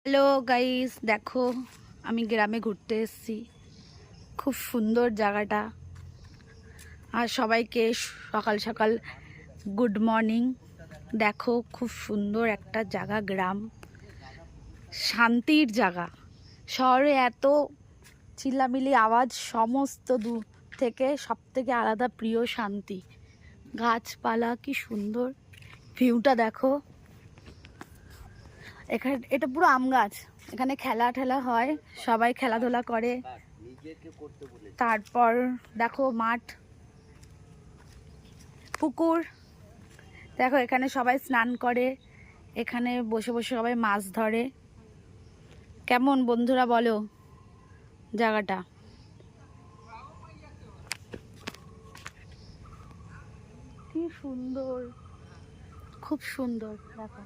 Hello guys, দেখো আমি গ্রামে ঘুরতে এসেছি। খুব সুন্দর জায়গাটা। আর সবাইকে সকাল সকাল গুড মর্নিং। দেখো খুব সুন্দর একটা জায়গা, গ্রাম, শান্তির জায়গা। শহরে এত চিল্লামিলি আওয়াজ, সমস্ত দূর থেকে সব থেকে আলাদা প্রিয় শান্তি। গাছপালা কি সুন্দর, ভিউটা দেখো। এখানে এটা পুরো আম গাছ। এখানে খেলা ঠেলা হয়, সবাই খেলাধুলা করে। তারপর দেখো মাঠ, পুকুর। দেখো এখানে সবাই স্নান করে, এখানে বসে বসে সবাই মাছ ধরে। কেমন বন্ধুরা বলো জায়গাটা? কি সুন্দর, খুব সুন্দর। দেখো